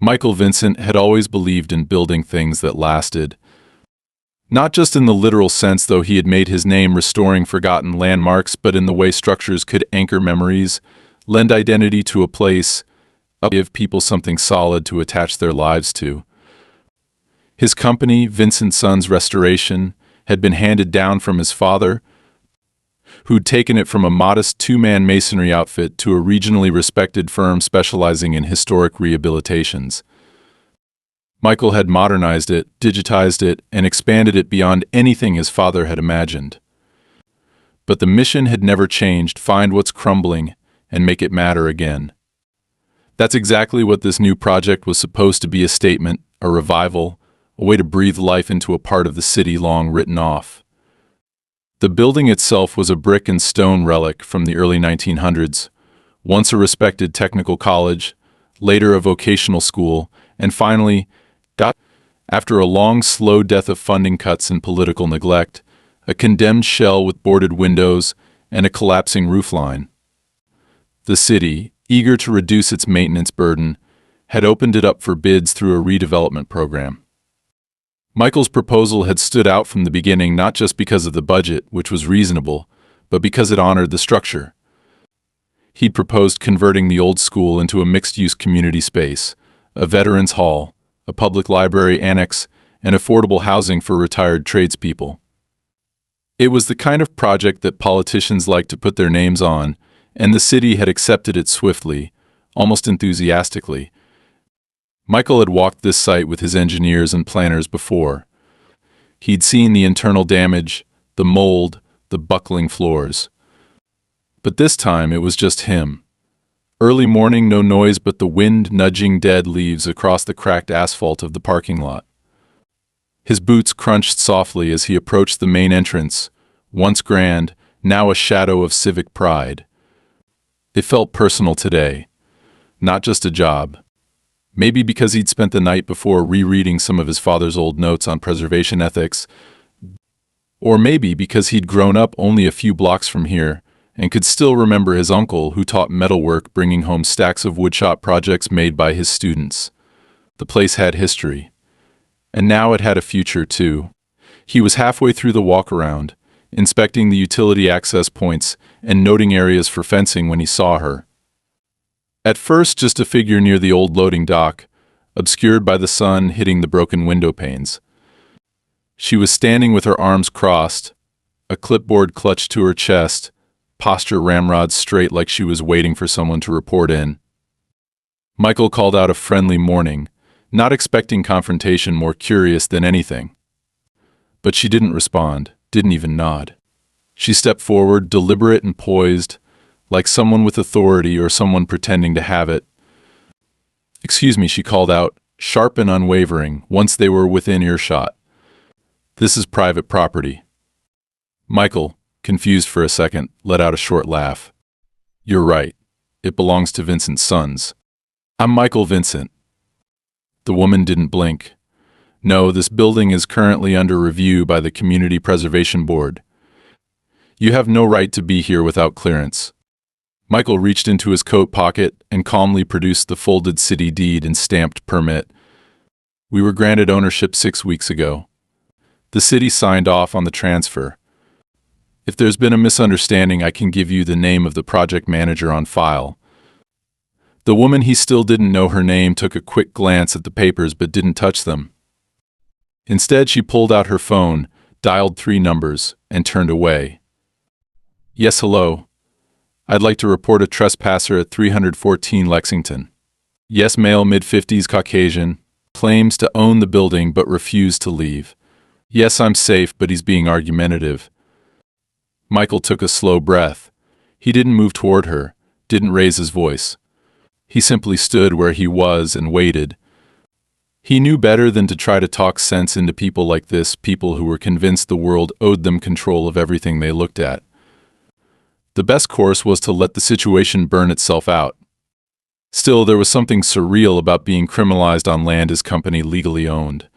Michael Vincent had always believed in building things that lasted. Not just in the literal sense, though he had made his name restoring forgotten landmarks, but in the way structures could anchor memories, lend identity to a place, give people something solid to attach their lives to. His company, Vincent Sons Restoration, had been handed down from his father, who'd taken it from a modest two-man masonry outfit to a regionally respected firm specializing in historic rehabilitations. Michael had modernized it, digitized it, and expanded it beyond anything his father had imagined. But the mission had never changed: find what's crumbling and make it matter again. That's exactly what this new project was supposed to be: a statement, a revival, a way to breathe life into a part of the city long written off. The building itself was a brick and stone relic from the early 1900s, once a respected technical college, later a vocational school, and finally, after a long, slow death of funding cuts and political neglect, a condemned shell with boarded windows and a collapsing roofline. The city, eager to reduce its maintenance burden, had opened it up for bids through a redevelopment program. Michael's proposal had stood out from the beginning, not just because of the budget, which was reasonable, but because it honored the structure. He'd proposed converting the old school into a mixed-use community space, a veterans hall, a public library annex, and affordable housing for retired tradespeople. It was the kind of project that politicians like to put their names on, and the city had accepted it swiftly, almost enthusiastically. Michael had walked this site with his engineers and planners before. He'd seen the internal damage, the mold, the buckling floors. But this time it was just him. Early morning, no noise but the wind nudging dead leaves across the cracked asphalt of the parking lot. His boots crunched softly as he approached the main entrance, once grand, now a shadow of civic pride. It felt personal today, not just a job. Maybe because he'd spent the night before rereading some of his father's old notes on preservation ethics, or maybe because he'd grown up only a few blocks from here and could still remember his uncle who taught metalwork, bringing home stacks of woodshop projects made by his students. The place had history. And now it had a future, too. He was halfway through the walk-around, inspecting the utility access points and noting areas for fencing when he saw her. At first, just a figure near the old loading dock, obscured by the sun hitting the broken window panes. She was standing with her arms crossed, a clipboard clutched to her chest, posture ramrod straight like she was waiting for someone to report in. Michael called out a friendly morning, not expecting confrontation, more curious than anything. But she didn't respond, didn't even nod. She stepped forward, deliberate and poised, like someone with authority or someone pretending to have it. "Excuse me," she called out, sharp and unwavering, once they were within earshot. "This is private property." Michael, confused for a second, let out a short laugh. "You're right. It belongs to Vincent's Sons. I'm Michael Vincent." The woman didn't blink. "No, this building is currently under review by the Community Preservation Board. You have no right to be here without clearance." Michael reached into his coat pocket and calmly produced the folded city deed and stamped permit. "We were granted ownership 6 weeks ago. The city signed off on the transfer. If there's been a misunderstanding, I can give you the name of the project manager on file." The woman, he still didn't know her name, took a quick glance at the papers but didn't touch them. Instead, she pulled out her phone, dialed 3 numbers, and turned away. "Yes, hello. I'd like to report a trespasser at 314 Lexington. Yes, male, mid-50s, Caucasian, claims to own the building but refused to leave. Yes, I'm safe, but he's being argumentative." Michael took a slow breath. He didn't move toward her, didn't raise his voice. He simply stood where he was and waited. He knew better than to try to talk sense into people like this, people who were convinced the world owed them control of everything they looked at. The best course was to let the situation burn itself out. Still, there was something surreal about being criminalized on land his company legally owned.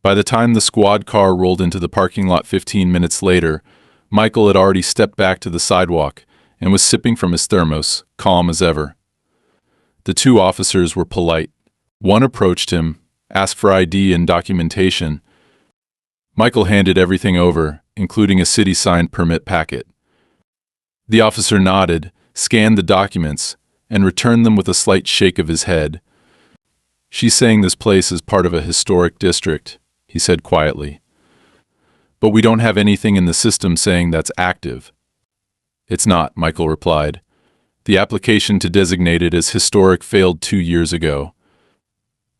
By the time the squad car rolled into the parking lot 15 minutes later, Michael had already stepped back to the sidewalk and was sipping from his thermos, calm as ever. The 2 officers were polite, One approached him, asked for ID and documentation. Michael handed everything over, including a city-signed permit packet. The officer nodded, scanned the documents, and returned them with a slight shake of his head. "She's saying this place is part of a historic district," he said quietly. "But we don't have anything in the system saying that's active." "It's not," Michael replied. "The application to designate it as historic failed 2 years ago.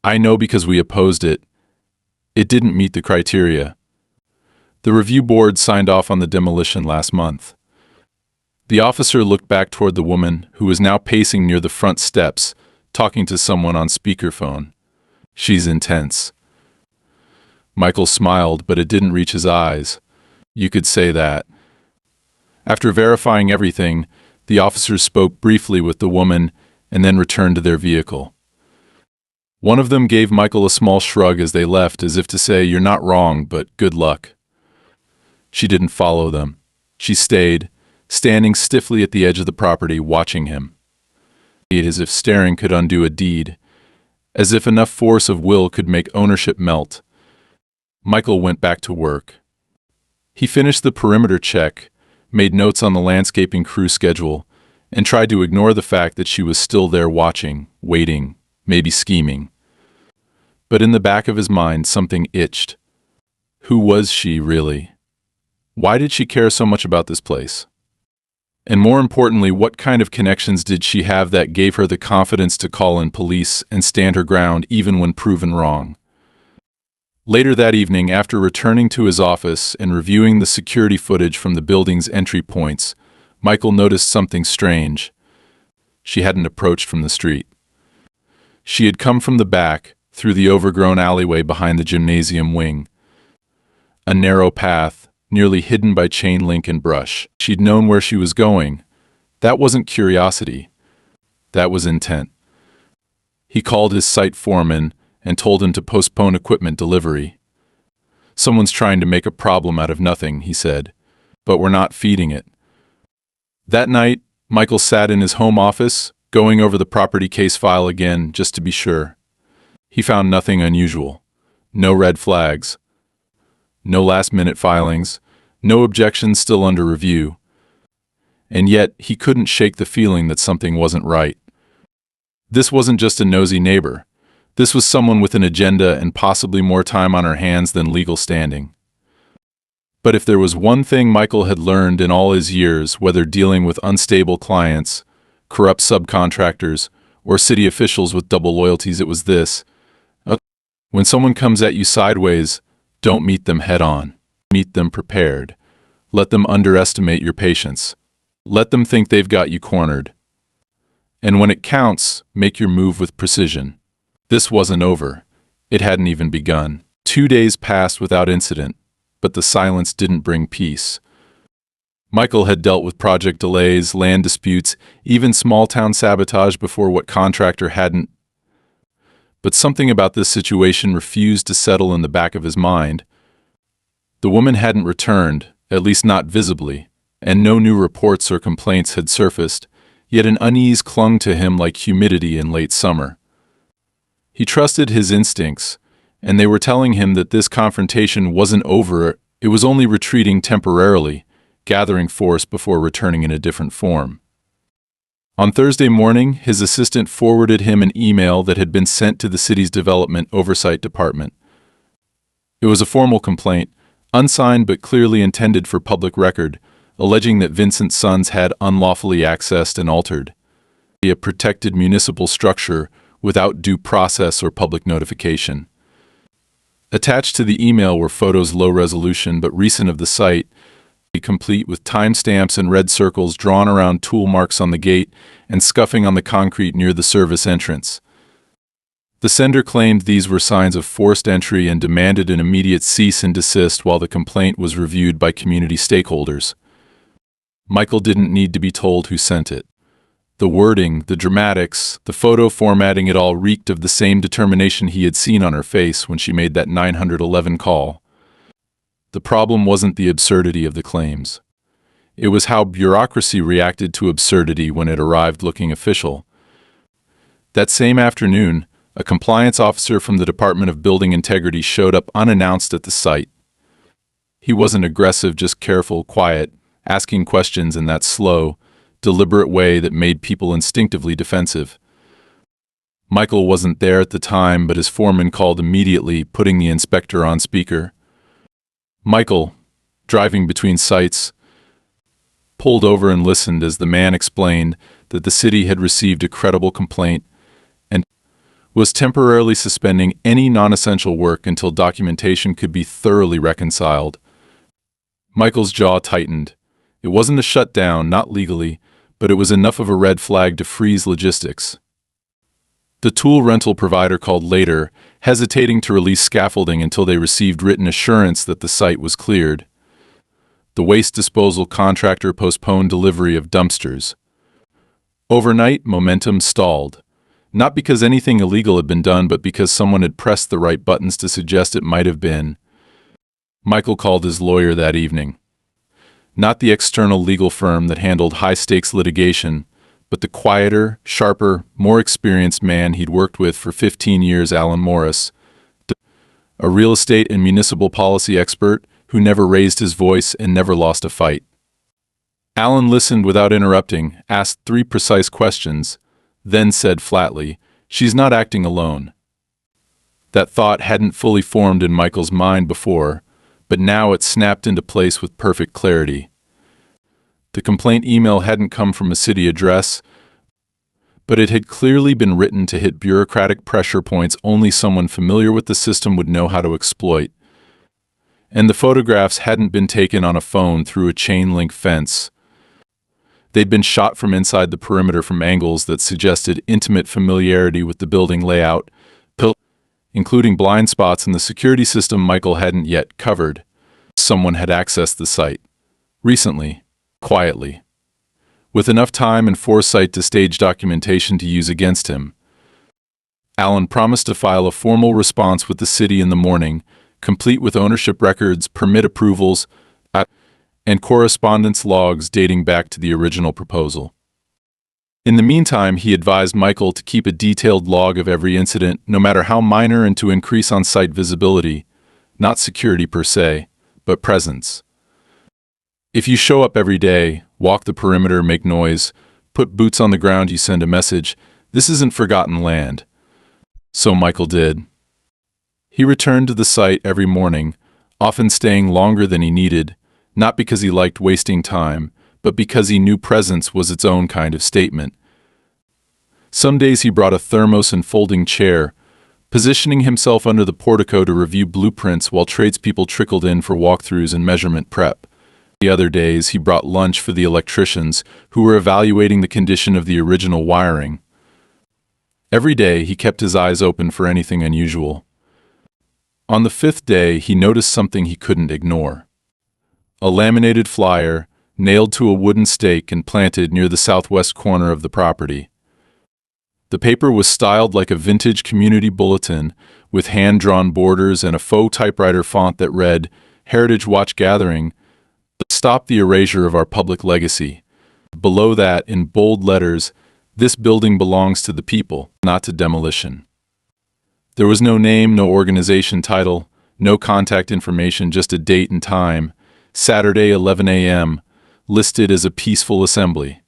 I know because we opposed it. It didn't meet the criteria. The review board signed off on the demolition last month." The officer looked back toward the woman, who was now pacing near the front steps, talking to someone on speakerphone. "She's intense." Michael smiled, but it didn't reach his eyes. "You could say that." After verifying everything, the officers spoke briefly with the woman and then returned to their vehicle. One of them gave Michael a small shrug as they left, as if to say, "You're not wrong, but good luck." She didn't follow them. She stayed, standing stiffly at the edge of the property, watching him. As if staring could undo a deed, as if enough force of will could make ownership melt. Michael went back to work. He finished the perimeter check, made notes on the landscaping crew schedule, and tried to ignore the fact that she was still there watching, waiting, maybe scheming. But in the back of his mind, something itched. Who was she, really? Why did she care so much about this place? And more importantly, what kind of connections did she have that gave her the confidence to call in police and stand her ground even when proven wrong? Later that evening, after returning to his office and reviewing the security footage from the building's entry points, Michael noticed something strange. She hadn't approached from the street. She had come from the back, through the overgrown alleyway behind the gymnasium wing. A narrow path, nearly hidden by chain link and brush. She'd known where she was going. That wasn't curiosity. That was intent. He called his site foreman and told him to postpone equipment delivery. "Someone's trying to make a problem out of nothing," he said, "but we're not feeding it." That night, Michael sat in his home office, going over the property case file again just to be sure. He found nothing unusual. No red flags. No last-minute filings, no objections still under review. And yet, he couldn't shake the feeling that something wasn't right. This wasn't just a nosy neighbor. This was someone with an agenda and possibly more time on her hands than legal standing. But if there was one thing Michael had learned in all his years, whether dealing with unstable clients, corrupt subcontractors, or city officials with double loyalties, it was this. When someone comes at you sideways, don't meet them head-on. Meet them prepared. Let them underestimate your patience. Let them think they've got you cornered. And when it counts, make your move with precision. This wasn't over. It hadn't even begun. 2 days passed without incident, but the silence didn't bring peace. Michael had dealt with project delays, land disputes, even small-town sabotage before. What contractor hadn't? But something about this situation refused to settle in the back of his mind. The woman hadn't returned, at least not visibly, and no new reports or complaints had surfaced, yet an unease clung to him like humidity in late summer. He trusted his instincts, and they were telling him that this confrontation wasn't over, it was only retreating temporarily, gathering force before returning in a different form. On Thursday morning, his assistant forwarded him an email that had been sent to the city's Development Oversight Department. It was a formal complaint, unsigned but clearly intended for public record, alleging that Vincent's sons had unlawfully accessed and altered a protected municipal structure without due process or public notification. Attached to the email were photos low resolution but recent of the site, complete with timestamps and red circles drawn around tool marks on the gate and scuffing on the concrete near the service entrance. The sender claimed these were signs of forced entry and demanded an immediate cease and desist while the complaint was reviewed by community stakeholders. Michael didn't need to be told who sent it. The wording, the dramatics, the photo formatting, it all reeked of the same determination he had seen on her face when she made that 911 call. The problem wasn't the absurdity of the claims. It was how bureaucracy reacted to absurdity when it arrived looking official. That same afternoon, A compliance officer from the Department of Building Integrity showed up unannounced at the site. He wasn't aggressive, just careful, quiet, asking questions in that slow, deliberate way that made people instinctively defensive. Michael wasn't there at the time, but his foreman called immediately, putting the inspector on speaker. Michael, driving between sites, pulled over and listened as the man explained that the city had received a credible complaint and was temporarily suspending any non-essential work until documentation could be thoroughly reconciled. Michael's jaw tightened. It wasn't a shutdown, not legally, but it was enough of a red flag to freeze logistics. The tool rental provider called later, hesitating to release scaffolding until they received written assurance that the site was cleared. The waste disposal contractor postponed delivery of dumpsters. Overnight, momentum stalled. Not because anything illegal had been done, but because someone had pressed the right buttons to suggest it might have been. Michael called his lawyer that evening. Not the external legal firm that handled high-stakes litigation, but the quieter, sharper, more experienced man he'd worked with for 15 years, Alan Morris, a real estate and municipal policy expert who never raised his voice and never lost a fight. Alan listened without interrupting, asked 3 precise questions, then said flatly, "She's not acting alone." That thought hadn't fully formed in Michael's mind before, but now it snapped into place with perfect clarity. The complaint email hadn't come from a city address, but it had clearly been written to hit bureaucratic pressure points only someone familiar with the system would know how to exploit. And the photographs hadn't been taken on a phone through a chain-link fence. They'd been shot from inside the perimeter from angles that suggested intimate familiarity with the building layout, including blind spots in the security system Michael hadn't yet covered. Someone had accessed the site. Recently. Quietly. With enough time and foresight to stage documentation to use against him. Alan promised to file a formal response with the city in the morning, complete with ownership records, permit approvals, and correspondence logs dating back to the original proposal. In the meantime, he advised Michael to keep a detailed log of every incident, no matter how minor, and to increase on-site visibility, not security per se, but presence. If you show up every day, walk the perimeter, make noise, put boots on the ground, you send a message, this isn't forgotten land. So Michael did. He returned to the site every morning, often staying longer than he needed, not because he liked wasting time, but because he knew presence was its own kind of statement. Some days he brought a thermos and folding chair, positioning himself under the portico to review blueprints while tradespeople trickled in for walkthroughs and measurement prep. The other days, he brought lunch for the electricians who were evaluating the condition of the original wiring. Every day, he kept his eyes open for anything unusual. On the 5th day, he noticed something he couldn't ignore. A laminated flyer, nailed to a wooden stake and planted near the southwest corner of the property. The paper was styled like a vintage community bulletin, with hand-drawn borders and a faux typewriter font that read, "Heritage Watch Gathering, stop the erasure of our public legacy." Below that, in bold letters, "This building belongs to the people, not to demolition." There was no name, no organization title, no contact information, just a date and time, Saturday 11 a.m., listed as a peaceful assembly.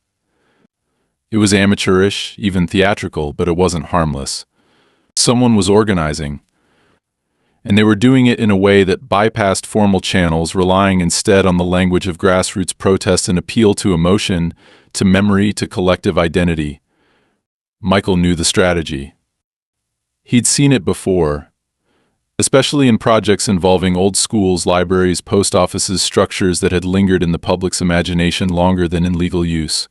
It was amateurish, even theatrical, but it wasn't harmless. Someone was organizing. And they were doing it in a way that bypassed formal channels, relying instead on the language of grassroots protest and appeal to emotion, to memory, to collective identity. Michael knew the strategy. He'd seen it before, especially in projects involving old schools, libraries, post offices, structures that had lingered in the public's imagination longer than in legal use.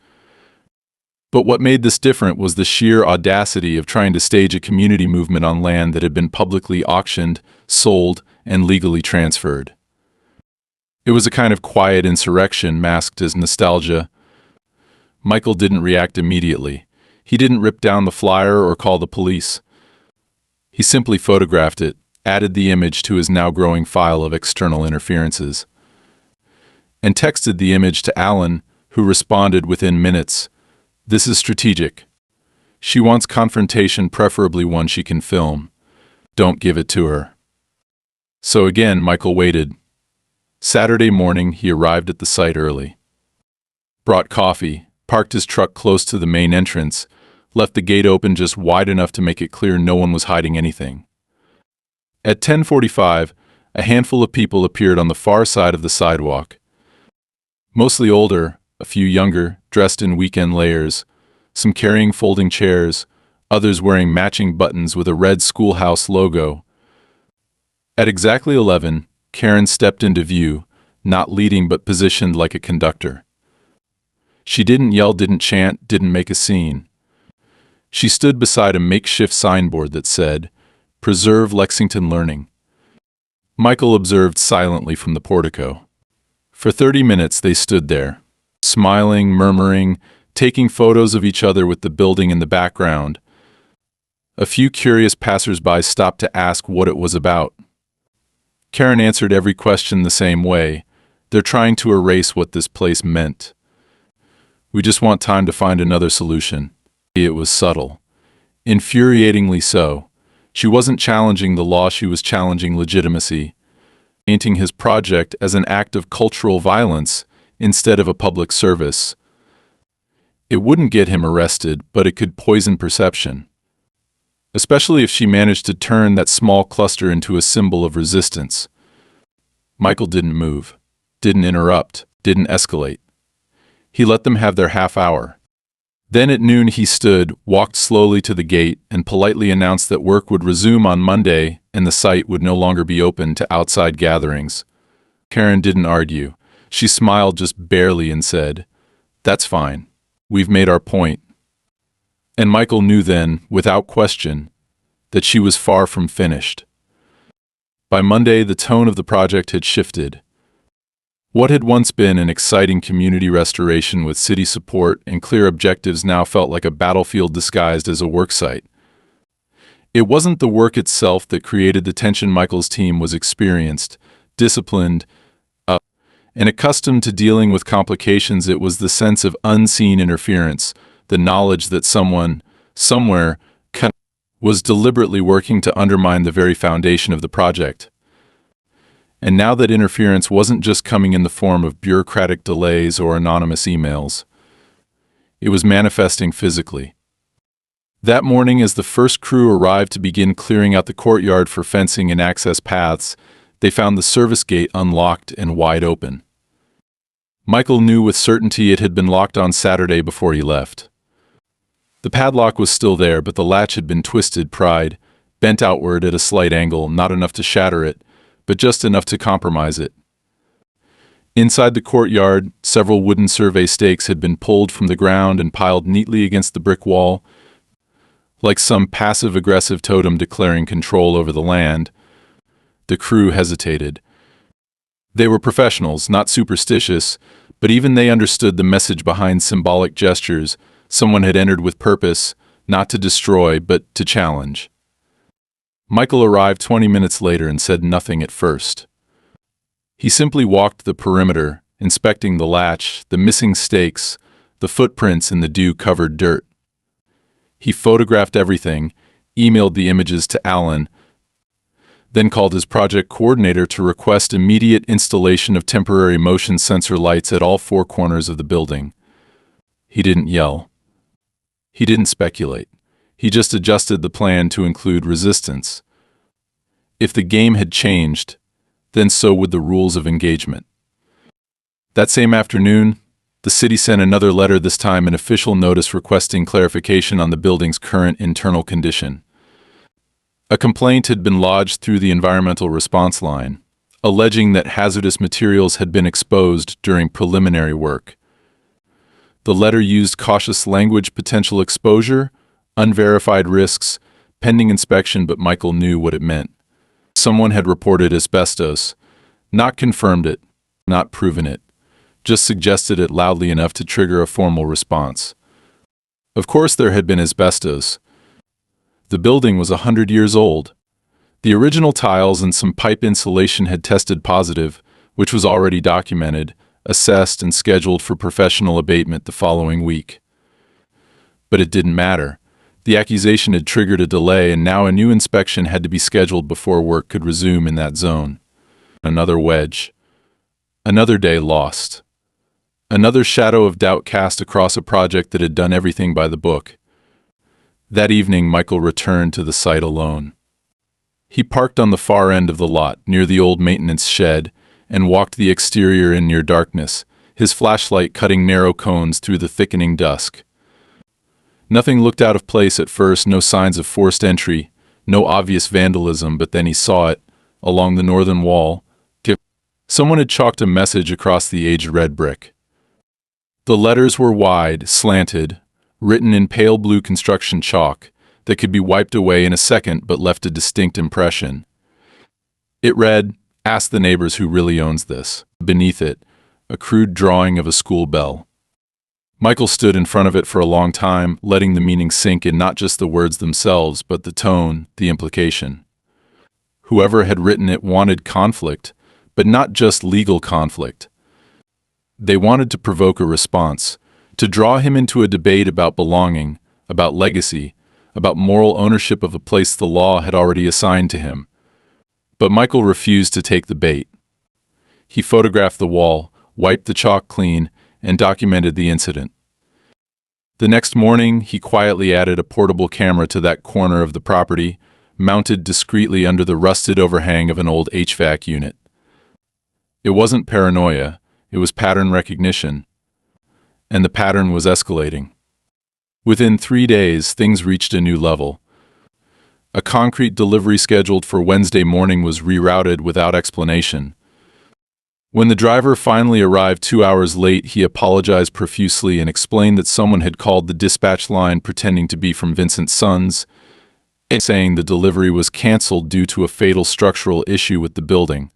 But what made this different was the sheer audacity of trying to stage a community movement on land that had been publicly auctioned, sold, and legally transferred. It was a kind of quiet insurrection masked as nostalgia. Michael didn't react immediately. He didn't rip down the flyer or call the police. He simply photographed it, added the image to his now growing file of external interferences, and texted the image to Alan, who responded within minutes. "This is strategic. She wants confrontation, preferably one she can film. Don't give it to her. So again, Michael waited. Saturday morning, he arrived at the site early. Brought coffee, parked his truck close to the main entrance, left the gate open just wide enough to make it clear no one was hiding anything. At 10:45, a handful of people appeared on the far side of the sidewalk. Mostly older, a few younger, dressed in weekend layers, some carrying folding chairs, others wearing matching buttons with a red schoolhouse logo. At exactly 11, Karen stepped into view, not leading but positioned like a conductor. She didn't yell, didn't chant, didn't make a scene. She stood beside a makeshift signboard that said, "Preserve Lexington Learning." Michael observed silently from the portico. For 30 minutes they stood there, smiling, murmuring, taking photos of each other with the building in the background. A few curious passers-by stopped to ask what it was about. Karen answered every question the same way. They're trying to erase what this place meant. We just want time to find another solution. It was subtle. Infuriatingly so. She wasn't challenging the law, she was challenging legitimacy, painting his project as an act of cultural violence instead of a public service. It wouldn't get him arrested, but it could poison perception. Especially if she managed to turn that small cluster into a symbol of resistance. Michael didn't move, didn't interrupt, didn't escalate. He let them have their half hour. Then at noon he stood, walked slowly to the gate, and politely announced that work would resume on Monday and the site would no longer be open to outside gatherings. Karen didn't argue. She smiled just barely and said, "That's fine. We've made our point." And Michael knew then, without question, that she was far from finished. By Monday, the tone of the project had shifted. What had once been an exciting community restoration with city support and clear objectives now felt like a battlefield disguised as a worksite. It wasn't the work itself that created the tension. Michael's team was experienced, disciplined, and accustomed to dealing with complications. It was the sense of unseen interference, the knowledge that someone, somewhere, was deliberately working to undermine the very foundation of the project. And now that interference wasn't just coming in the form of bureaucratic delays or anonymous emails. It was manifesting physically. That morning, as the first crew arrived to begin clearing out the courtyard for fencing and access paths, they found the service gate unlocked and wide open. Michael knew with certainty it had been locked on Saturday before he left. The padlock was still there, but the latch had been twisted, pried, bent outward at a slight angle, not enough to shatter it, but just enough to compromise it. Inside the courtyard, several wooden survey stakes had been pulled from the ground and piled neatly against the brick wall, like some passive-aggressive totem declaring control over the land. The crew hesitated. They were professionals, not superstitious, but even they understood the message behind symbolic gestures. Someone had entered with purpose, not to destroy, but to challenge. Michael arrived 20 minutes later and said nothing at first. He simply walked the perimeter, inspecting the latch, the missing stakes, the footprints in the dew-covered dirt. He photographed everything, emailed the images to Alan, then called his project coordinator to request immediate installation of temporary motion sensor lights at all four corners of the building. He didn't yell. He didn't speculate. He just adjusted the plan to include resistance. If the game had changed, then so would the rules of engagement. That same afternoon, the city sent another letter, this time an official notice requesting clarification on the building's current internal condition. A complaint had been lodged through the environmental response line, alleging that hazardous materials had been exposed during preliminary work. The letter used cautious language: potential exposure, unverified risks, pending inspection, but Michael knew what it meant. Someone had reported asbestos, not confirmed it, not proven it, just suggested it loudly enough to trigger a formal response. Of course there had been asbestos. The building was 100 years old. The original tiles and some pipe insulation had tested positive, which was already documented, assessed, and scheduled for professional abatement the following week. But it didn't matter. The accusation had triggered a delay, and now a new inspection had to be scheduled before work could resume in that zone. Another wedge. Another day lost. Another shadow of doubt cast across a project that had done everything by the book. That evening, Michael returned to the site alone. He parked on the far end of the lot, near the old maintenance shed, and walked the exterior in near darkness, his flashlight cutting narrow cones through the thickening dusk. Nothing looked out of place at first, no signs of forced entry, no obvious vandalism, but then he saw it, along the northern wall. Someone had chalked a message across the aged red brick. The letters were wide, slanted, written in pale blue construction chalk that could be wiped away in a second but left a distinct impression. It read, "Ask the neighbors who really owns this." Beneath it, a crude drawing of a school bell. Michael stood in front of it for a long time, letting the meaning sink in, not just the words themselves, but the tone, the implication. Whoever had written it wanted conflict, but not just legal conflict. They wanted to provoke a response, to draw him into a debate about belonging, about legacy, about moral ownership of a place the law had already assigned to him. But Michael refused to take the bait. He photographed the wall, wiped the chalk clean, and documented the incident. The next morning, he quietly added a portable camera to that corner of the property, mounted discreetly under the rusted overhang of an old HVAC unit. It wasn't paranoia, it was pattern recognition. And the pattern was escalating. Within 3 days, things reached a new level. A concrete delivery scheduled for Wednesday morning was rerouted without explanation. When the driver finally arrived 2 hours late, he apologized profusely and explained that someone had called the dispatch line pretending to be from Vincent's Sons, saying the delivery was canceled due to a fatal structural issue with the building.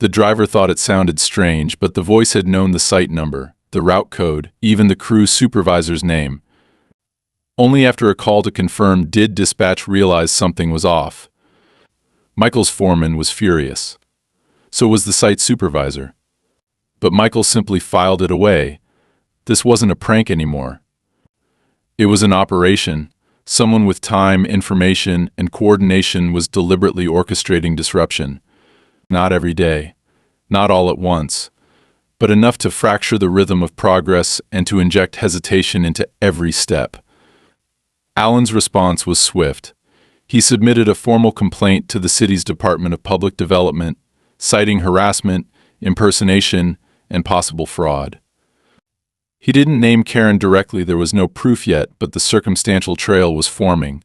The driver thought it sounded strange, but the voice had known the site number, the route code, even the crew supervisor's name. Only after a call to confirm did dispatch realize something was off. Michael's foreman was furious. So was the site supervisor. But Michael simply filed it away. This wasn't a prank anymore. It was an operation. Someone with time, information, and coordination was deliberately orchestrating disruption. Not every day, not all at once, but enough to fracture the rhythm of progress and to inject hesitation into every step. Allen's response was swift. He submitted a formal complaint to the city's Department of Public Development, citing harassment, impersonation, and possible fraud. He didn't name Karen directly, there was no proof yet, but the circumstantial trail was forming.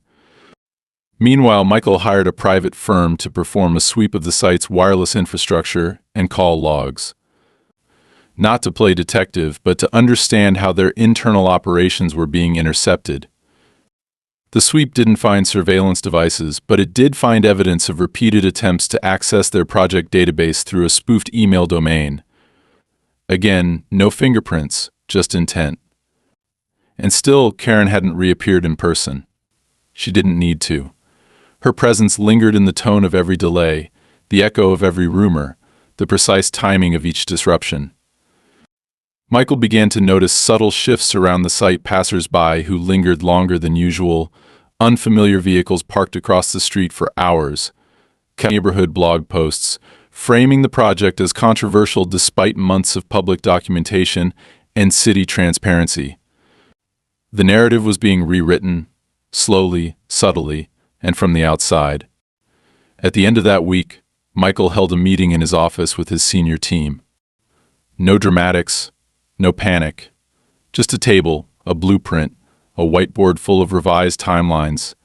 Meanwhile, Michael hired a private firm to perform a sweep of the site's wireless infrastructure and call logs. Not to play detective, but to understand how their internal operations were being intercepted. The sweep didn't find surveillance devices, but it did find evidence of repeated attempts to access their project database through a spoofed email domain. Again, no fingerprints, just intent. And still, Karen hadn't reappeared in person. She didn't need to. Her presence lingered in the tone of every delay, the echo of every rumor, the precise timing of each disruption. Michael began to notice subtle shifts around the site, passers-by who lingered longer than usual, unfamiliar vehicles parked across the street for hours, neighborhood blog posts, framing the project as controversial despite months of public documentation and city transparency. The narrative was being rewritten, slowly, subtly, and from the outside. At the end of that week, Michael held a meeting in his office with his senior team. No dramatics, no panic. Just a table, a blueprint, a whiteboard full of revised timelines,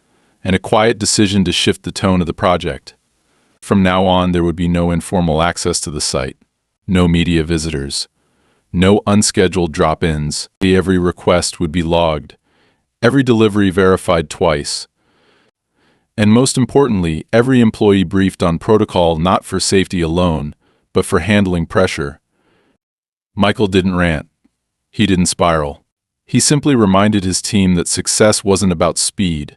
and a quiet decision to shift the tone of the project. From now on, there would be no informal access to the site, no media visitors, no unscheduled drop-ins. Every request would be logged, every delivery verified twice. And most importantly, every employee briefed on protocol, not for safety alone, but for handling pressure. Michael didn't rant. He didn't spiral. He simply reminded his team that success wasn't about speed.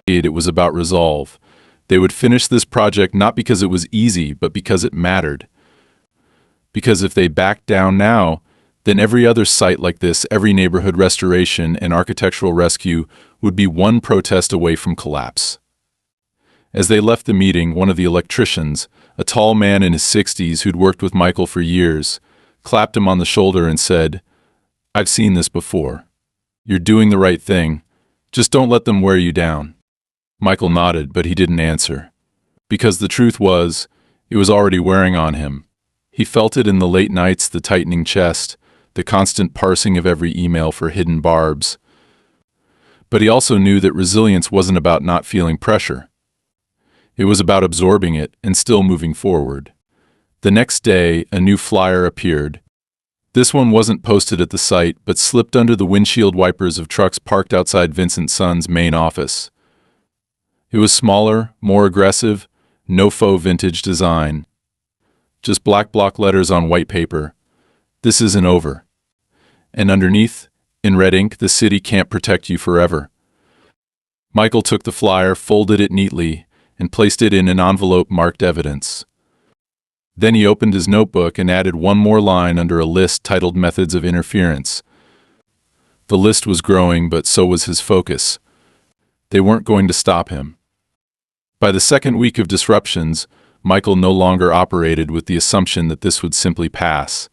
It was about resolve. They would finish this project not because it was easy, but because it mattered. Because if they backed down now, then every other site like this, every neighborhood restoration and architectural rescue, would be one protest away from collapse. As they left the meeting, one of the electricians, a tall man in his 60s who'd worked with Michael for years, clapped him on the shoulder and said, "I've seen this before. You're doing the right thing. Just don't let them wear you down." Michael nodded, but he didn't answer. Because the truth was, it was already wearing on him. He felt it in the late nights, the tightening chest, the constant parsing of every email for hidden barbs. But he also knew that resilience wasn't about not feeling pressure. It was about absorbing it and still moving forward. The next day, a new flyer appeared. This one wasn't posted at the site, but slipped under the windshield wipers of trucks parked outside Vincent Sun's main office. It was smaller, more aggressive, no faux vintage design. Just black block letters on white paper. "This isn't over." And underneath, in red ink, "The city can't protect you forever." Michael took the flyer, folded it neatly, and placed it in an envelope marked evidence. Then he opened his notebook and added one more line under a list titled Methods of Interference. The list was growing, but so was his focus. They weren't going to stop him. By the second week of disruptions, Michael no longer operated with the assumption that this would simply pass.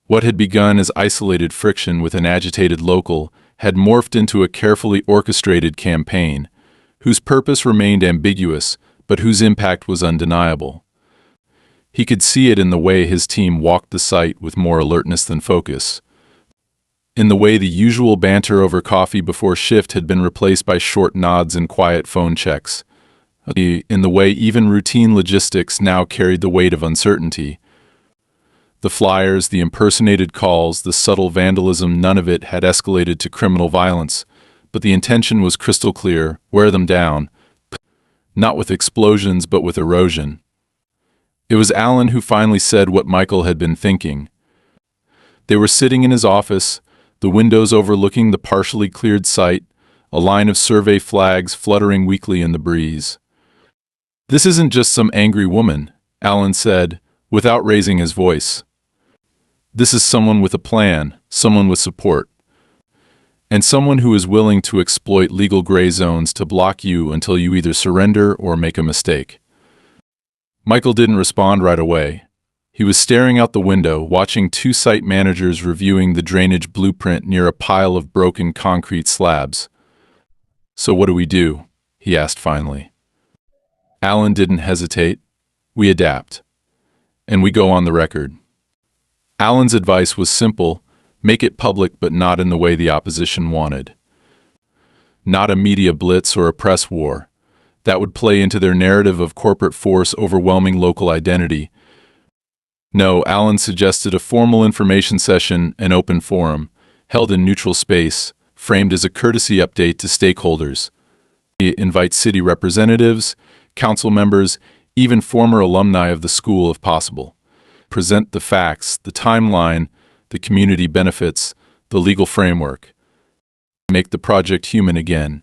What had begun as isolated friction with an agitated local had morphed into a carefully orchestrated campaign, whose purpose remained ambiguous, but whose impact was undeniable. He could see it in the way his team walked the site with more alertness than focus. In the way the usual banter over coffee before shift had been replaced by short nods and quiet phone checks. In the way even routine logistics now carried the weight of uncertainty. The flyers, the impersonated calls, the subtle vandalism, none of it had escalated to criminal violence, but the intention was crystal clear: wear them down. Not with explosions, but with erosion. It was Alan who finally said what Michael had been thinking. They were sitting in his office, the windows overlooking the partially cleared site, a line of survey flags fluttering weakly in the breeze. "This isn't just some angry woman," Alan said, without raising his voice. "This is someone with a plan, someone with support, and someone who is willing to exploit legal gray zones to block you until you either surrender or make a mistake." Michael didn't respond right away. He was staring out the window, watching two site managers reviewing the drainage blueprint near a pile of broken concrete slabs. "So what do we do?" he asked finally. Alan didn't hesitate. "We adapt. And we go on the record." Alan's advice was simple: make it public, but not in the way the opposition wanted. Not a media blitz or a press war. That would play into their narrative of corporate force overwhelming local identity. No, Alan suggested a formal information session, an open forum, held in neutral space, framed as a courtesy update to stakeholders. Invite city representatives, council members, even former alumni of the school if possible. Present the facts, the timeline, the community benefits, the legal framework. Make the project human again.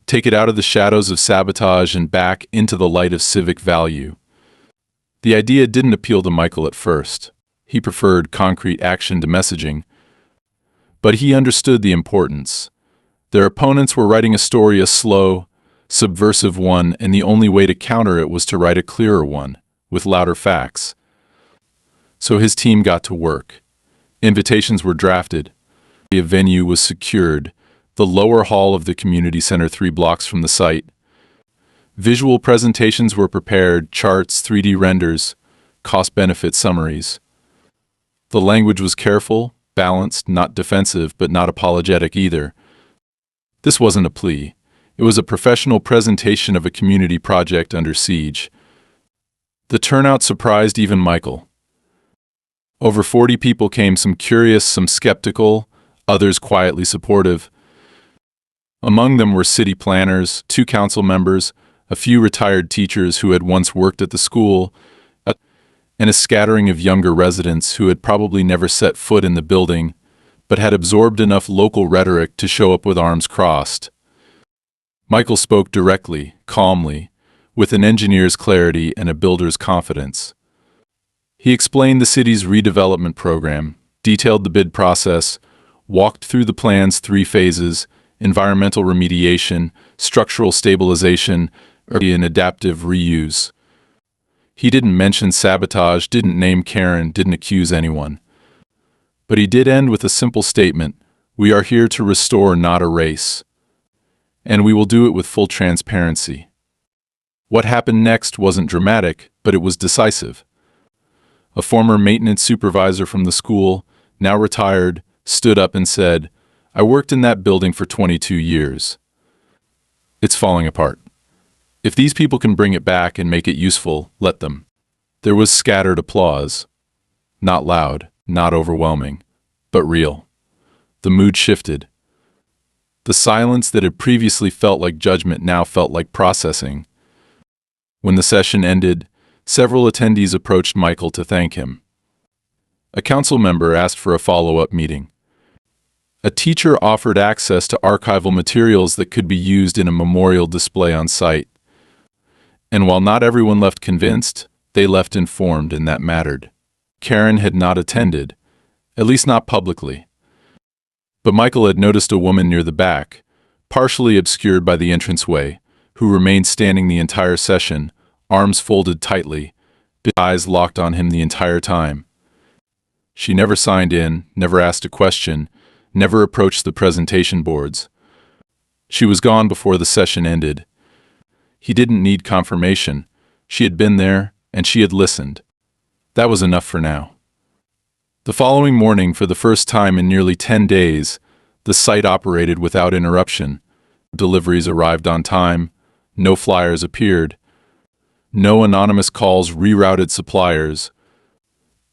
Take it out of the shadows of sabotage and back into the light of civic value. The idea didn't appeal to Michael at first. He preferred concrete action to messaging. But he understood the importance. Their opponents were writing a story, a slow, subversive one, and the only way to counter it was to write a clearer one, with louder facts. So his team got to work. Invitations were drafted. A venue was secured. The lower hall of the community center 3 blocks from the site. Visual presentations were prepared, charts, 3D renders, cost-benefit summaries. The language was careful, balanced, not defensive, but not apologetic either. This wasn't a plea. It was a professional presentation of a community project under siege. The turnout surprised even Michael. Over 40 people came, some curious, some skeptical, others quietly supportive. Among them were city planners, 2 council members, a few retired teachers who had once worked at the school, and a scattering of younger residents who had probably never set foot in the building, but had absorbed enough local rhetoric to show up with arms crossed. Michael spoke directly, calmly, with an engineer's clarity and a builder's confidence. He explained the city's redevelopment program, detailed the bid process, walked through the plan's 3 phases, environmental remediation, structural stabilization, or an adaptive reuse. He didn't mention sabotage, didn't name Karen, didn't accuse anyone. But he did end with a simple statement: we are here to restore, not erase. And we will do it with full transparency. What happened next wasn't dramatic, but it was decisive. A former maintenance supervisor from the school, now retired, stood up and said, "I worked in that building for 22 years. It's falling apart. If these people can bring it back and make it useful, let them." There was scattered applause. Not loud, not overwhelming, but real. The mood shifted. The silence that had previously felt like judgment now felt like processing. When the session ended, several attendees approached Michael to thank him. A council member asked for a follow-up meeting. A teacher offered access to archival materials that could be used in a memorial display on site. And while not everyone left convinced, they left informed, and that mattered. Karen had not attended, at least not publicly. But Michael had noticed a woman near the back, partially obscured by the entranceway, who remained standing the entire session, arms folded tightly, eyes locked on him the entire time. She never signed in, never asked a question, never approached the presentation boards. She was gone before the session ended. He didn't need confirmation. She had been there, and she had listened. That was enough for now. The following morning, for the first time in nearly 10 days, the site operated without interruption. Deliveries arrived on time. No flyers appeared. No anonymous calls rerouted suppliers.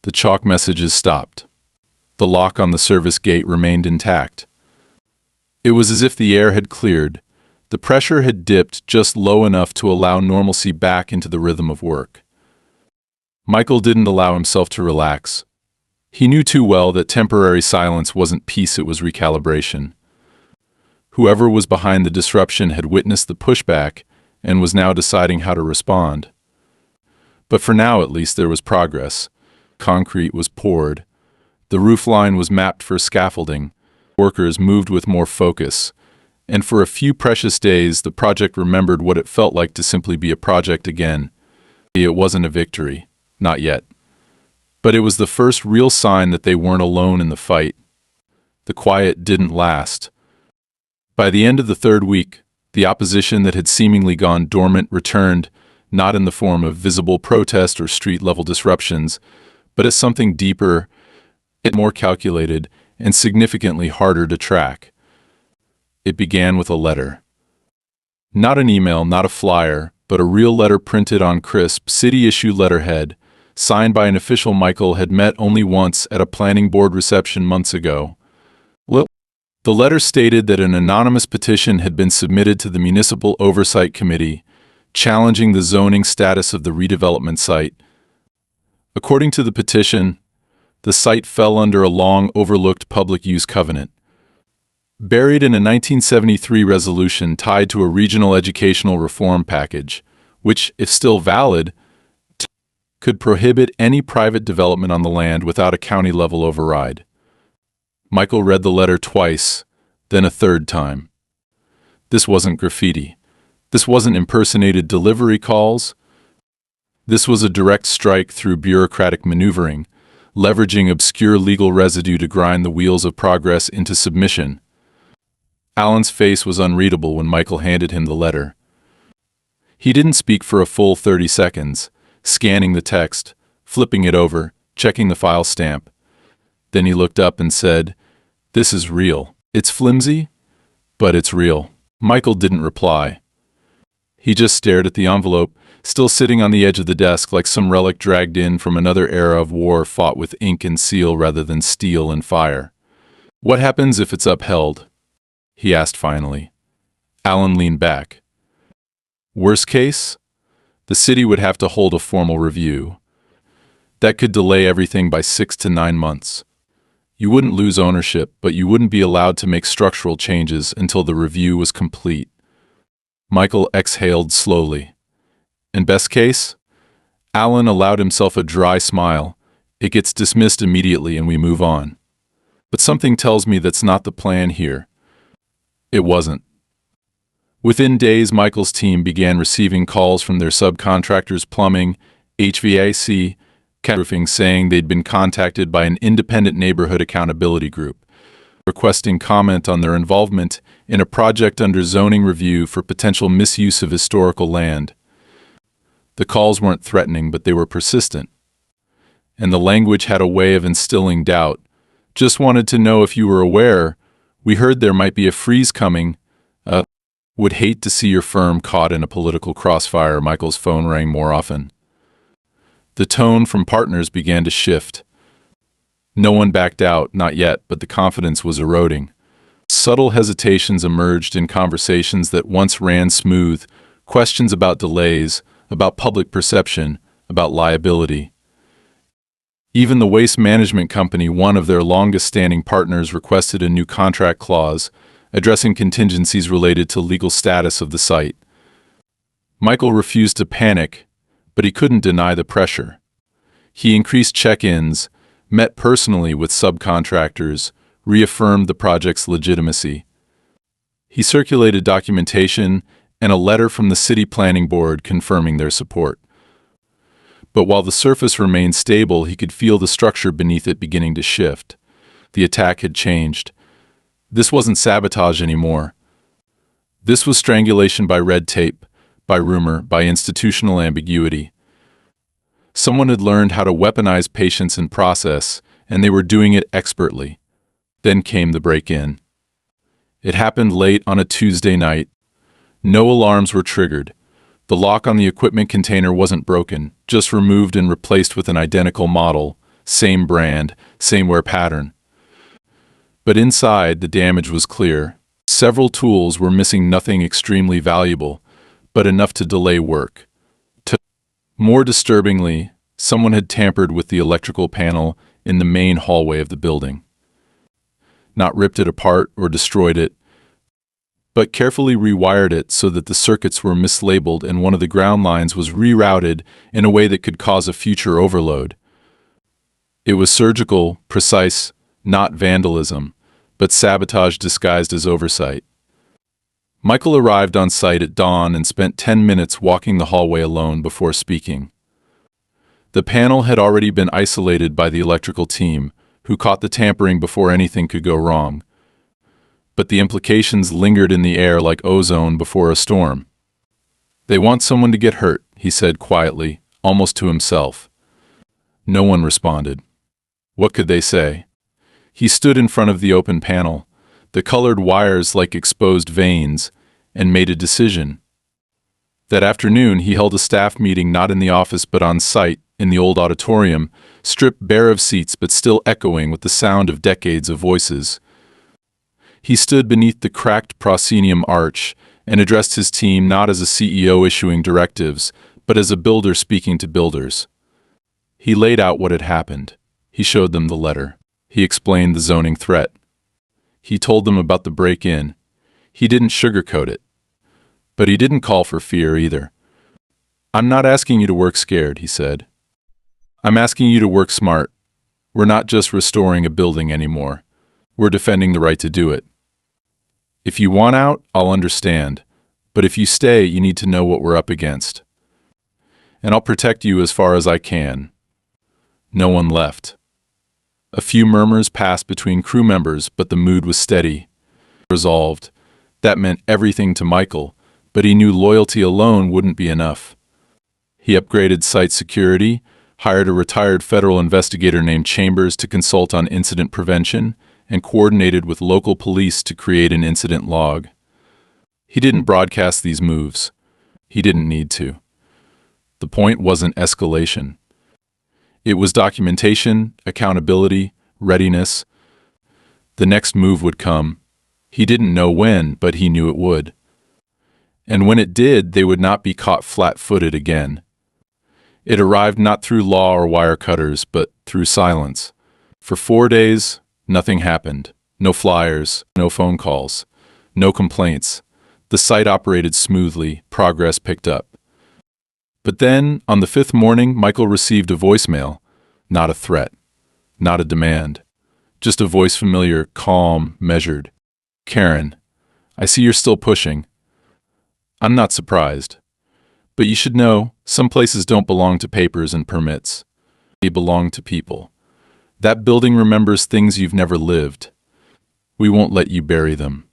The chalk messages stopped. The lock on the service gate remained intact. It was as if the air had cleared. The pressure had dipped just low enough to allow normalcy back into the rhythm of work. Michael didn't allow himself to relax. He knew too well that temporary silence wasn't peace, it was recalibration. Whoever was behind the disruption had witnessed the pushback and was now deciding how to respond. But for now, at least, there was progress. Concrete was poured. The roofline was mapped for scaffolding. Workers moved with more focus. And for a few precious days, the project remembered what it felt like to simply be a project again. It wasn't a victory. Not yet. But it was the first real sign that they weren't alone in the fight. The quiet didn't last. By the end of the third week, the opposition that had seemingly gone dormant returned, not in the form of visible protest or street-level disruptions, but as something deeper, more calculated, and significantly harder to track. It began with a letter. Not an email, not a flyer, but a real letter printed on crisp, city-issue letterhead, signed by an official Michael had met only once at a planning board reception months ago. The letter stated that an anonymous petition had been submitted to the Municipal Oversight Committee, challenging the zoning status of the redevelopment site. According to the petition, the site fell under a long overlooked public use covenant. Buried in a 1973 resolution tied to a regional educational reform package, which, if still valid, could prohibit any private development on the land without a county-level override. Michael read the letter twice, then a third time. This wasn't graffiti. This wasn't impersonated delivery calls. This was a direct strike through bureaucratic maneuvering, leveraging obscure legal residue to grind the wheels of progress into submission. Alan's face was unreadable when Michael handed him the letter. He didn't speak for a full 30 seconds, scanning the text, flipping it over, checking the file stamp. Then he looked up and said, "This is real. It's flimsy, but it's real." Michael didn't reply. He just stared at the envelope, still sitting on the edge of the desk like some relic dragged in from another era of war fought with ink and seal rather than steel and fire. "What happens if it's upheld?" he asked finally. Alan leaned back. "Worst case? The city would have to hold a formal review. That could delay everything by 6 to 9 months. You wouldn't lose ownership, but you wouldn't be allowed to make structural changes until the review was complete." Michael exhaled slowly. "In best case?" Alan allowed himself a dry smile. "It gets dismissed immediately and we move on. But something tells me that's not the plan here. It wasn't. Within days, Michael's team began receiving calls from their subcontractors' plumbing, HVAC, roofing, saying they'd been contacted by an independent neighborhood accountability group, requesting comment on their involvement in a project under zoning review for potential misuse of historical land. The calls weren't threatening, but they were persistent. And the language had a way of instilling doubt. Just wanted to know if you were aware. We heard there might be a freeze coming. Would hate to see your firm caught in a political crossfire. Michael's phone rang more often. The tone from partners began to shift. No one backed out, not yet, but the confidence was eroding. Subtle hesitations emerged in conversations that once ran smooth, questions about delays, about public perception, about liability. Even the waste management company, one of their longest-standing partners, requested a new contract clause, addressing contingencies related to legal status of the site. Michael refused to panic, but he couldn't deny the pressure. He increased check-ins, met personally with subcontractors, reaffirmed the project's legitimacy. He circulated documentation and a letter from the city planning board confirming their support. But while the surface remained stable, he could feel the structure beneath it beginning to shift. The attack had changed. This wasn't sabotage anymore. This was strangulation by red tape, by rumor, by institutional ambiguity. Someone had learned how to weaponize patience and process, and they were doing it expertly. Then came the break-in. It happened late on a Tuesday night. No alarms were triggered. The lock on the equipment container wasn't broken, just removed and replaced with an identical model, same brand, same wear pattern. But inside, the damage was clear. Several tools were missing, nothing extremely valuable, but enough to delay work. More disturbingly, someone had tampered with the electrical panel in the main hallway of the building. Not ripped it apart or destroyed it, but carefully rewired it so that the circuits were mislabeled and one of the ground lines was rerouted in a way that could cause a future overload. It was surgical, precise, not vandalism, but sabotage disguised as oversight. Michael arrived on site at dawn and spent 10 minutes walking the hallway alone before speaking. The panel had already been isolated by the electrical team, who caught the tampering before anything could go wrong. But the implications lingered in the air like ozone before a storm. "They want someone to get hurt," he said quietly, almost to himself. No one responded. What could they say? He stood in front of the open panel, the colored wires like exposed veins, and made a decision. That afternoon, he held a staff meeting not in the office but on site, in the old auditorium, stripped bare of seats but still echoing with the sound of decades of voices. He stood beneath the cracked proscenium arch and addressed his team not as a CEO issuing directives, but as a builder speaking to builders. He laid out what had happened. He showed them the letter. He explained the zoning threat. He told them about the break-in. He didn't sugarcoat it. But he didn't call for fear either. "I'm not asking you to work scared," he said. "I'm asking you to work smart. We're not just restoring a building anymore. We're defending the right to do it. If you want out, I'll understand. But if you stay, you need to know what we're up against. And I'll protect you as far as I can." No one left. A few murmurs passed between crew members, but the mood was steady. Resolved. That meant everything to Michael, but he knew loyalty alone wouldn't be enough. He upgraded site security, hired a retired federal investigator named Chambers to consult on incident prevention, and coordinated with local police to create an incident log. He didn't broadcast these moves. He didn't need to. The point wasn't escalation. It was documentation, accountability, readiness. The next move would come. He didn't know when, but he knew it would. And when it did, they would not be caught flat-footed again. It arrived not through law or wire cutters, but through silence. For 4 days, nothing happened. No flyers, no phone calls, no complaints. The site operated smoothly, progress picked up. But then, on the 5th morning, Michael received a voicemail. Not a threat, not a demand. Just a voice familiar, calm, measured. "Karen, I see you're still pushing. I'm not surprised. But you should know, some places don't belong to papers and permits. They belong to people. That building remembers things you've never lived. We won't let you bury them.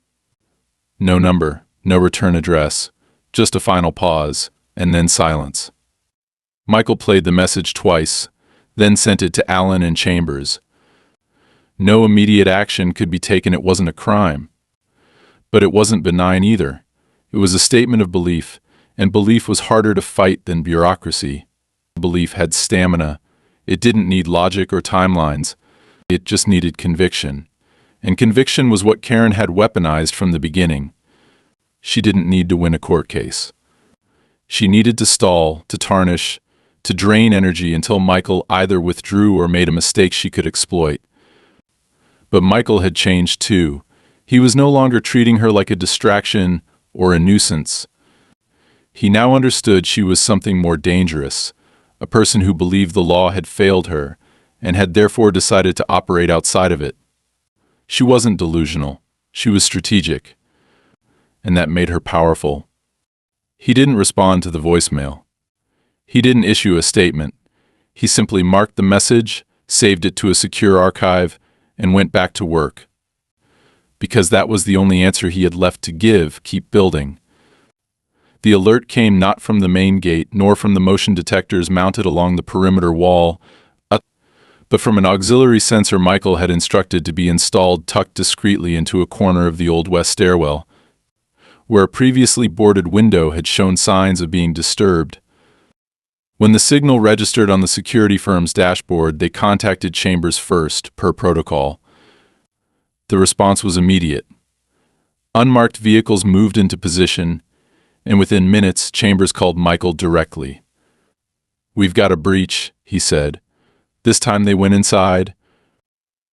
No number, no return address, just a final pause, and then silence. Michael played the message twice, then sent it to Allen and Chambers. No immediate action could be taken. It wasn't a crime. But it wasn't benign either. It was a statement of belief, and belief was harder to fight than bureaucracy. Belief had stamina. It didn't need logic or timelines. It just needed conviction. And conviction was what Karen had weaponized from the beginning. She didn't need to win a court case. She needed to stall, to tarnish, to drain energy until Michael either withdrew or made a mistake she could exploit. But Michael had changed too. He was no longer treating her like a distraction or a nuisance. He now understood she was something more dangerous, a person who believed the law had failed her and had therefore decided to operate outside of it. She wasn't delusional. She was strategic. And that made her powerful. He didn't respond to the voicemail. He didn't issue a statement. He simply marked the message, saved it to a secure archive, and went back to work. Because that was the only answer he had left to give: keep building. The alert came not from the main gate, nor from the motion detectors mounted along the perimeter wall, but from an auxiliary sensor Michael had instructed to be installed tucked discreetly into a corner of the Old West stairwell, where a previously boarded window had shown signs of being disturbed. When the signal registered on the security firm's dashboard, they contacted Chambers first, per protocol. The response was immediate. Unmarked vehicles moved into position, and within minutes, Chambers called Michael directly. "We've got a breach," he said. This time they went inside.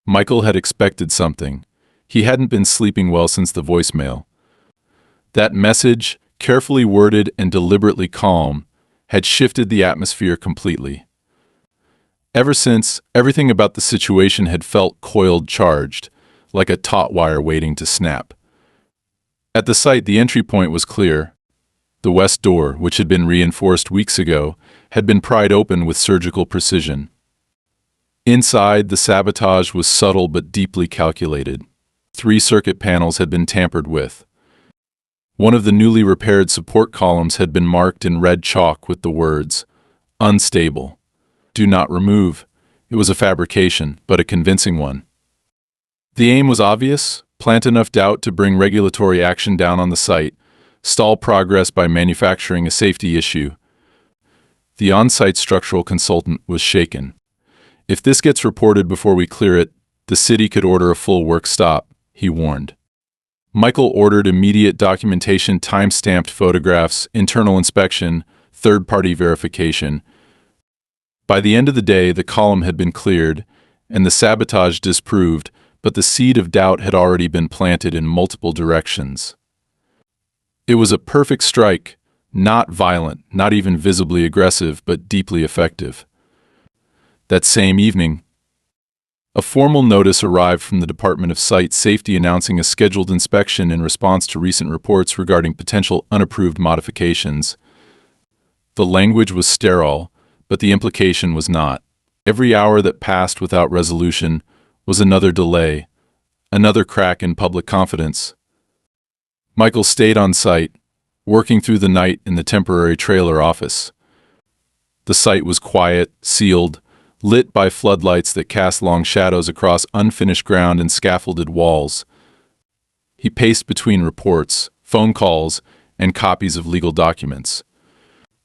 Michael had expected something. He hadn't been sleeping well since the voicemail. That message, carefully worded and deliberately calm, had shifted the atmosphere completely. Ever since, everything about the situation had felt coiled, charged, like a taut wire waiting to snap. At the site, the entry point was clear. The west door, which had been reinforced weeks ago, had been pried open with surgical precision. Inside, the sabotage was subtle but deeply calculated. 3 circuit panels had been tampered with. One of the newly repaired support columns had been marked in red chalk with the words, "Unstable. Do not remove." It was a fabrication, but a convincing one. The aim was obvious: plant enough doubt to bring regulatory action down on the site, stall progress by manufacturing a safety issue. The on-site structural consultant was shaken. "If this gets reported before we clear it, the city could order a full work stop," he warned. Michael ordered immediate documentation, time-stamped photographs, internal inspection, third-party verification. By the end of the day, the column had been cleared, and the sabotage disproved, but the seed of doubt had already been planted in multiple directions. It was a perfect strike, not violent, not even visibly aggressive, but deeply effective. That same evening, a formal notice arrived from the Department of Site Safety announcing a scheduled inspection in response to recent reports regarding potential unapproved modifications. The language was sterile, but the implication was not. Every hour that passed without resolution was another delay, another crack in public confidence. Michael stayed on site, working through the night in the temporary trailer office. The site was quiet, sealed, lit by floodlights that cast long shadows across unfinished ground and scaffolded walls. He paced between reports, phone calls, and copies of legal documents.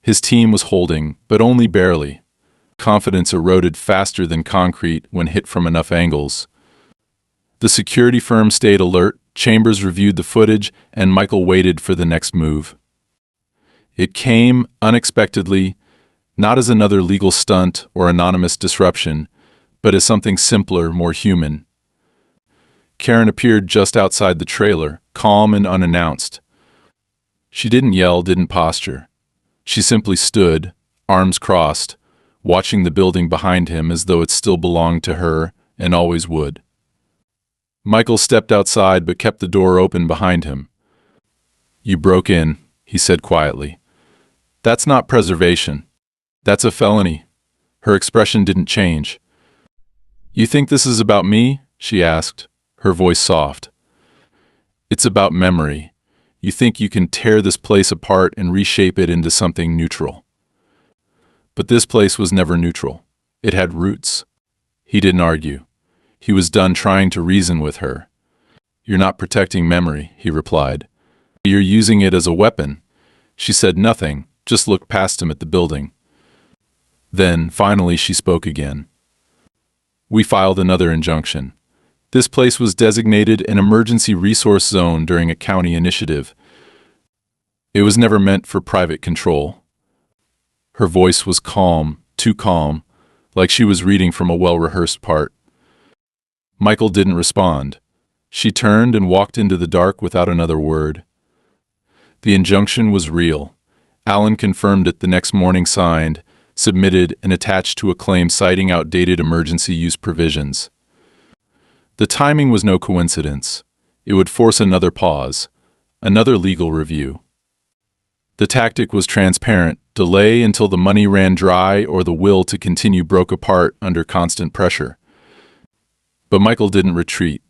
His team was holding, but only barely. Confidence eroded faster than concrete when hit from enough angles. The security firm stayed alert, Chambers reviewed the footage, and Michael waited for the next move. It came unexpectedly, not as another legal stunt or anonymous disruption, but as something simpler, more human. Karen appeared just outside the trailer, calm and unannounced. She didn't yell, didn't posture. She simply stood, arms crossed, watching the building behind him as though it still belonged to her and always would. Michael stepped outside but kept the door open behind him. You broke in, he said quietly. That's not preservation. That's a felony. Her expression didn't change. You think this is about me? She asked, her voice soft. It's about memory. You think you can tear this place apart and reshape it into something neutral. But this place was never neutral. It had roots. He didn't argue. He was done trying to reason with her. You're not protecting memory, he replied. You're using it as a weapon. She said nothing, just looked past him at the building. Then, finally, she spoke again. We filed another injunction. This place was designated an emergency resource zone during a county initiative. It was never meant for private control. Her voice was calm, too calm, like she was reading from a well-rehearsed part. Michael didn't respond. She turned and walked into the dark without another word. The injunction was real. Alan confirmed it the next morning, signed, submitted, and attached to a claim citing outdated emergency use provisions. The timing was no coincidence. It would force another pause, another legal review. The tactic was transparent: delay until the money ran dry or the will to continue broke apart under constant pressure. But Michael didn't retreat.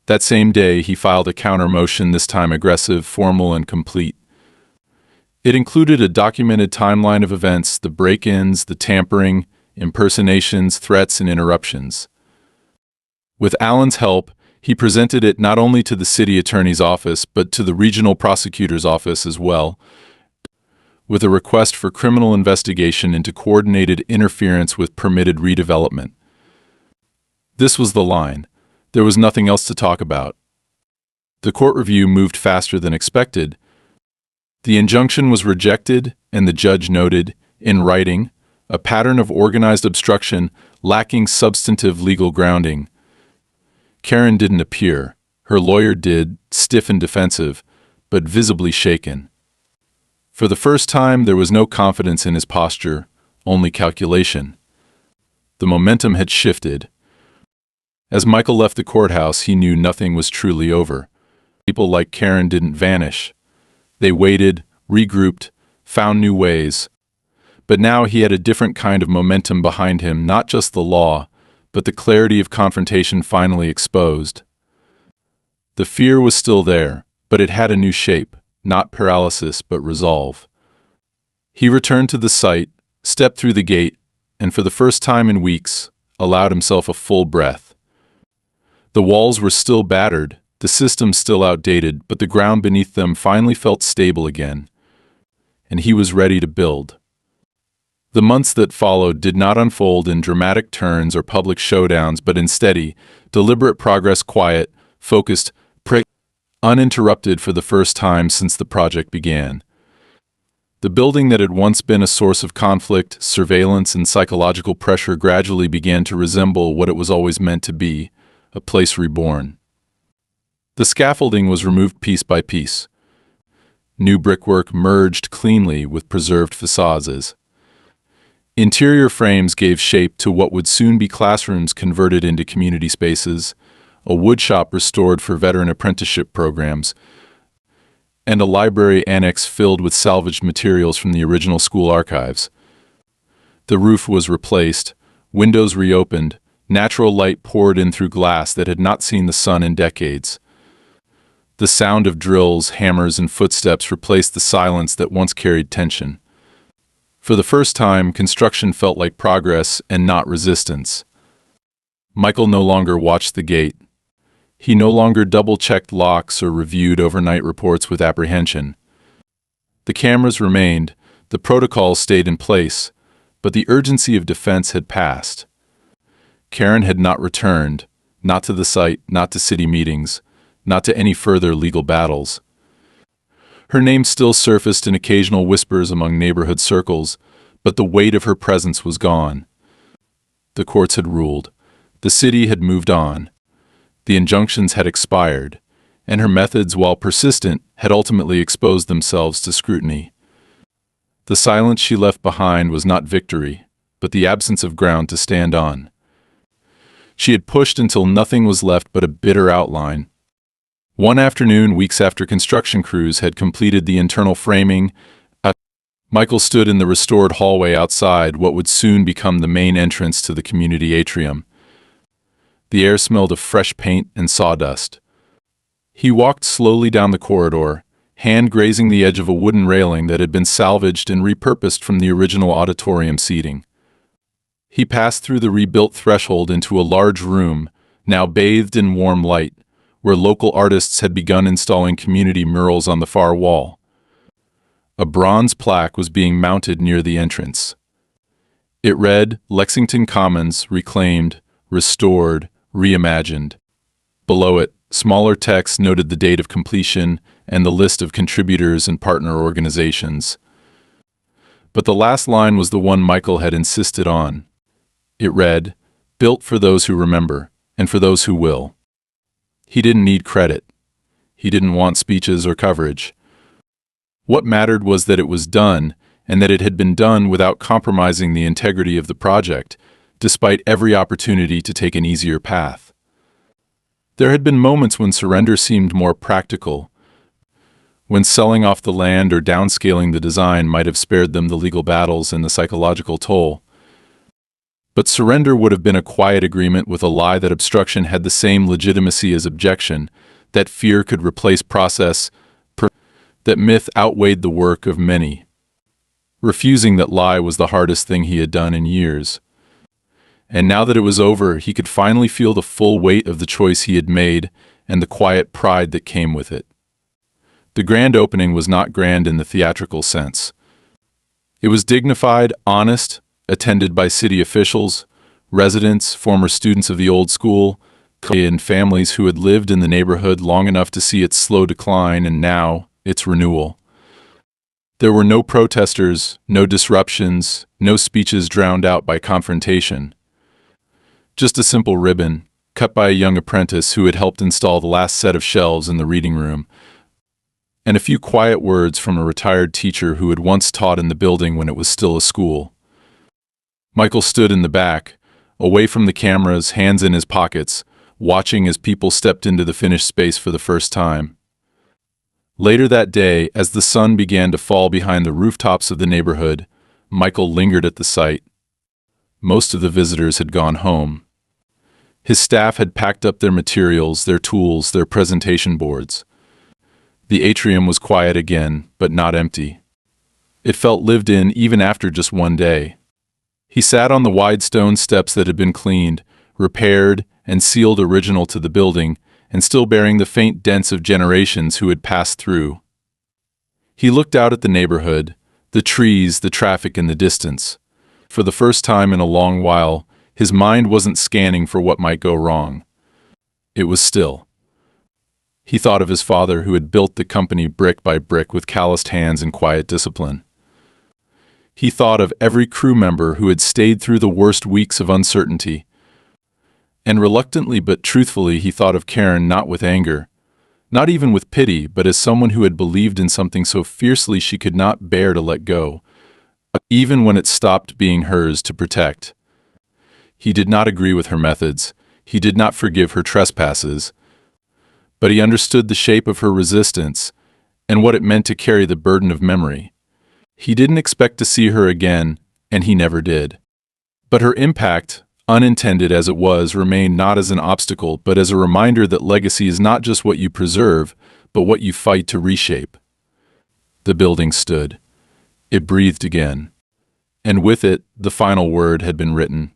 That same day, he filed a counter motion, this time aggressive, formal, and complete. It included a documented timeline of events: the break-ins, the tampering, impersonations, threats, and interruptions. With Alan's help, he presented it not only to the city attorney's office, but to the regional prosecutor's office as well, with a request for criminal investigation into coordinated interference with permitted redevelopment. This was the line. There was nothing else to talk about. The court review moved faster than expected. The injunction was rejected, and the judge noted, in writing, a pattern of organized obstruction lacking substantive legal grounding. Karen didn't appear. Her lawyer did, stiff and defensive, but visibly shaken. For the first time, there was no confidence in his posture, only calculation. The momentum had shifted. As Michael left the courthouse, he knew nothing was truly over. People like Karen didn't vanish. They waited, regrouped, found new ways. But now he had a different kind of momentum behind him, not just the law, but the clarity of confrontation finally exposed. The fear was still there, but it had a new shape, not paralysis, but resolve. He returned to the site, stepped through the gate, and for the first time in weeks, allowed himself a full breath. The walls were still battered, the system still outdated, but the ground beneath them finally felt stable again, and he was ready to build. The months that followed did not unfold in dramatic turns or public showdowns, but in steady, deliberate progress, quiet, focused, uninterrupted for the first time since the project began. The building that had once been a source of conflict, surveillance, and psychological pressure gradually began to resemble what it was always meant to be, a place reborn. The scaffolding was removed piece by piece. New brickwork merged cleanly with preserved facades. Interior frames gave shape to what would soon be classrooms converted into community spaces, a woodshop restored for veteran apprenticeship programs, and a library annex filled with salvaged materials from the original school archives. The roof was replaced, windows reopened, natural light poured in through glass that had not seen the sun in decades. The sound of drills, hammers, and footsteps replaced the silence that once carried tension. For the first time, construction felt like progress and not resistance. Michael no longer watched the gate. He no longer double-checked locks or reviewed overnight reports with apprehension. The cameras remained, the protocols stayed in place, but the urgency of defense had passed. Karen had not returned, not to the site, not to city meetings, not to any further legal battles. Her name still surfaced in occasional whispers among neighborhood circles, but the weight of her presence was gone. The courts had ruled. The city had moved on. The injunctions had expired, and her methods, while persistent, had ultimately exposed themselves to scrutiny. The silence she left behind was not victory, but the absence of ground to stand on. She had pushed until nothing was left but a bitter outline. One afternoon, weeks after construction crews had completed the internal framing, Michael stood in the restored hallway outside what would soon become the main entrance to the community atrium. The air smelled of fresh paint and sawdust. He walked slowly down the corridor, hand grazing the edge of a wooden railing that had been salvaged and repurposed from the original auditorium seating. He passed through the rebuilt threshold into a large room, now bathed in warm light, where local artists had begun installing community murals on the far wall. A bronze plaque was being mounted near the entrance. It read, "Lexington Commons, reclaimed, restored, reimagined." Below it, smaller text noted the date of completion and the list of contributors and partner organizations. But the last line was the one Michael had insisted on. It read, "Built for those who remember, and for those who will." He didn't need credit. He didn't want speeches or coverage. What mattered was that it was done, and that it had been done without compromising the integrity of the project, despite every opportunity to take an easier path. There had been moments when surrender seemed more practical, when selling off the land or downscaling the design might have spared them the legal battles and the psychological toll. But surrender would have been a quiet agreement with a lie that obstruction had the same legitimacy as objection, that fear could replace process, that myth outweighed the work of many. Refusing that lie was the hardest thing he had done in years. And now that it was over, he could finally feel the full weight of the choice he had made and the quiet pride that came with it. The grand opening was not grand in the theatrical sense. It was dignified, honest, attended by city officials, residents, former students of the old school, and families who had lived in the neighborhood long enough to see its slow decline and now its renewal. There were no protesters, no disruptions, no speeches drowned out by confrontation. Just a simple ribbon, cut by a young apprentice who had helped install the last set of shelves in the reading room, and a few quiet words from a retired teacher who had once taught in the building when it was still a school. Michael stood in the back, away from the cameras, hands in his pockets, watching as people stepped into the finished space for the first time. Later that day, as the sun began to fall behind the rooftops of the neighborhood, Michael lingered at the site. Most of the visitors had gone home. His staff had packed up their materials, their tools, their presentation boards. The atrium was quiet again, but not empty. It felt lived in even after just one day. He sat on the wide stone steps that had been cleaned, repaired, and sealed original to the building, and still bearing the faint dents of generations who had passed through. He looked out at the neighborhood, the trees, the traffic in the distance. For the first time in a long while, his mind wasn't scanning for what might go wrong. It was still. He thought of his father who had built the company brick by brick with calloused hands and quiet discipline. He thought of every crew member who had stayed through the worst weeks of uncertainty. And reluctantly but truthfully, he thought of Karen not with anger, not even with pity, but as someone who had believed in something so fiercely she could not bear to let go, even when it stopped being hers to protect. He did not agree with her methods. He did not forgive her trespasses. But he understood the shape of her resistance and what it meant to carry the burden of memory. He didn't expect to see her again, and he never did. But her impact, unintended as it was, remained not as an obstacle, but as a reminder that legacy is not just what you preserve, but what you fight to reshape. The building stood. It breathed again. And with it, the final word had been written.